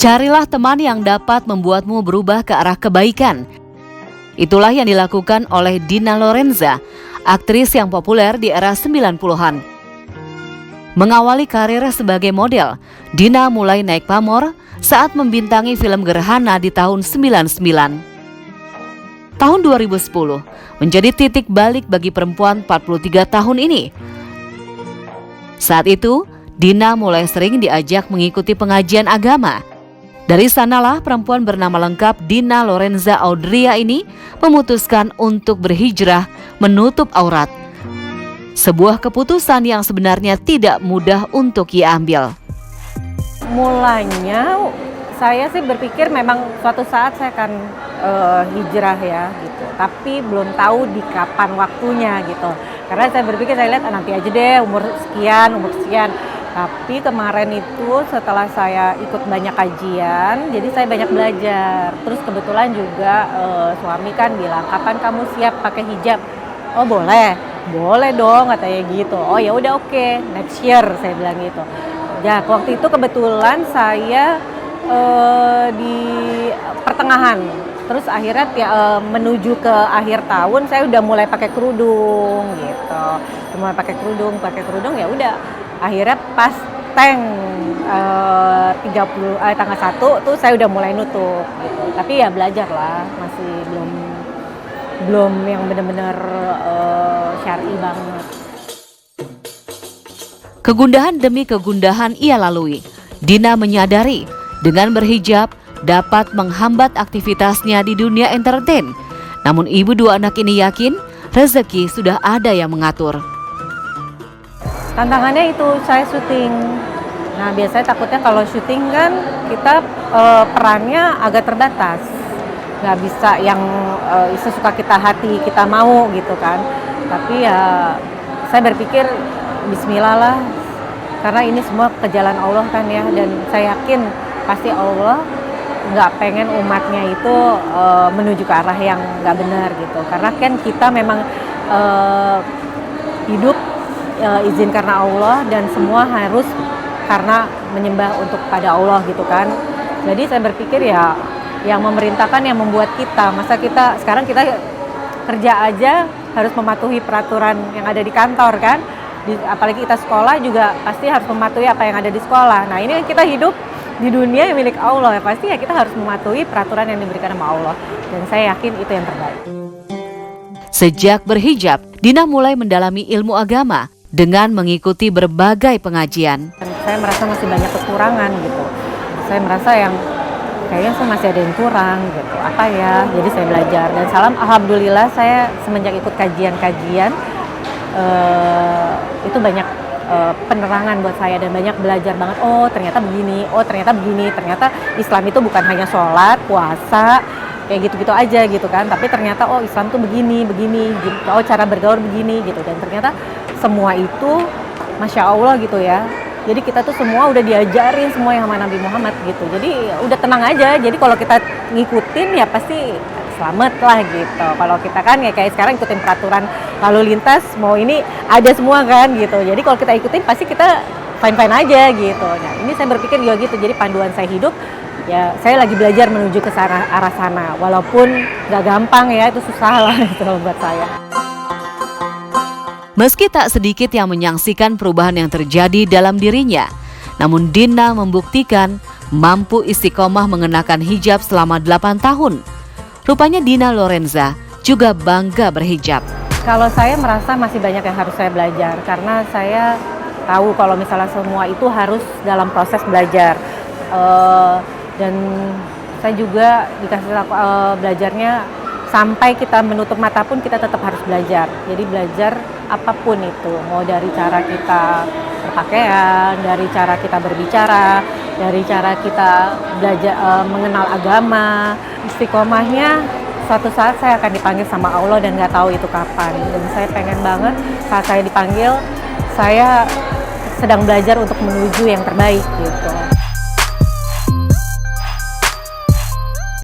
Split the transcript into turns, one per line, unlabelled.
Carilah teman yang dapat membuatmu berubah ke arah kebaikan. Itulah yang dilakukan oleh Dina Lorenza, aktris yang populer di era 90-an. Mengawali karir sebagai model, Dina mulai naik pamor saat membintangi film Gerhana di tahun 99. Tahun 2010 menjadi titik balik bagi perempuan 43 tahun ini. Saat itu, Dina mulai sering diajak mengikuti pengajian agama. Dari sanalah perempuan bernama lengkap Dina Lorenza Audria ini memutuskan untuk berhijrah menutup aurat. Sebuah keputusan yang sebenarnya tidak mudah untuk ia ambil.
Mulanya saya sih berpikir memang suatu saat saya akan hijrah ya gitu. Tapi belum tahu di kapan waktunya gitu. Karena saya berpikir saya lihat nanti aja deh umur sekian. Tapi kemarin itu setelah saya ikut banyak kajian, jadi saya banyak belajar. Terus kebetulan juga suami kan bilang, "Kapan kamu siap pakai hijab?" "Oh, boleh dong," katanya gitu. "Oh ya udah oke, next year," saya bilang gitu. Ya waktu itu kebetulan saya di pertengahan, terus akhirnya menuju ke akhir tahun saya udah mulai pakai kerudung gitu. Mulai pakai kerudung ya udah. Akhirnya pas tanggal 1 tuh saya udah mulai nutup gitu. Tapi ya belajar lah, masih belum yang benar-benar syar'i banget.
Kegundahan demi kegundahan ia lalui. Dina menyadari dengan berhijab dapat menghambat aktivitasnya di dunia entertain. Namun ibu dua anak ini yakin rezeki sudah ada yang mengatur.
Tantangannya itu saya syuting. Nah biasanya takutnya kalau syuting kan kita perannya agak terbatas. Nggak bisa yang sesuka kita hati kita mau gitu kan. Tapi ya saya berpikir bismillah lah. Karena ini semua ke jalan Allah kan ya. Dan saya yakin pasti Allah nggak pengen umatnya itu menuju ke arah yang nggak benar gitu. Karena kan kita memang hidup izin karena Allah dan semua harus karena menyembah untuk pada Allah gitu kan. Jadi saya berpikir ya yang memerintahkan yang membuat kita. Masa kita sekarang kita kerja aja harus mematuhi peraturan yang ada di kantor kan. Apalagi kita sekolah juga pasti harus mematuhi apa yang ada di sekolah. Nah ini kita hidup di dunia yang milik Allah ya pasti ya kita harus mematuhi peraturan yang diberikan sama Allah. Dan saya yakin itu yang terbaik.
Sejak berhijab, Dina mulai mendalami ilmu agama dengan mengikuti berbagai pengajian.
Saya merasa masih banyak kekurangan gitu. Saya merasa yang kayaknya saya masih ada yang kurang gitu. Apa ya? Jadi saya belajar dan alhamdulillah saya semenjak ikut kajian-kajian itu banyak penerangan buat saya dan banyak belajar banget. Oh ternyata begini, ternyata Islam itu bukan hanya sholat, puasa, kayak gitu-gitu aja gitu kan. Tapi ternyata oh Islam tuh begini gitu. Oh cara bergaul begini gitu. Dan ternyata semua itu Masya Allah gitu ya. Jadi kita tuh semua udah diajarin semua yang sama Nabi Muhammad gitu. Jadi udah tenang aja. Jadi kalau kita ngikutin ya pasti selamat lah gitu. Kalau kita kan ya kayak sekarang ikutin peraturan lalu lintas mau ini ada semua kan gitu. Jadi kalau kita ikutin pasti kita fine-fine aja gitu. Nah ini saya berpikir juga gitu. Jadi panduan saya hidup ya saya lagi belajar menuju ke arah sana. Walaupun gak gampang ya itu susah lah gitu buat saya.
Meski tak sedikit yang menyaksikan perubahan yang terjadi dalam dirinya, namun Dina membuktikan mampu istiqomah mengenakan hijab selama 8 tahun. Rupanya Dina Lorenza juga bangga berhijab.
Kalau saya merasa masih banyak yang harus saya belajar karena saya tahu kalau misalnya semua itu harus dalam proses belajar. Dan saya juga dikasih belajarnya sampai kita menutup mata pun kita tetap harus belajar. Jadi belajar apapun itu, mau dari cara kita berpakaian, dari cara kita berbicara, dari cara kita belajar mengenal agama. Istiqomahnya suatu saat saya akan dipanggil sama Allah dan nggak tahu itu kapan. Dan saya pengen banget saat saya dipanggil, saya sedang belajar untuk menuju yang terbaik gitu.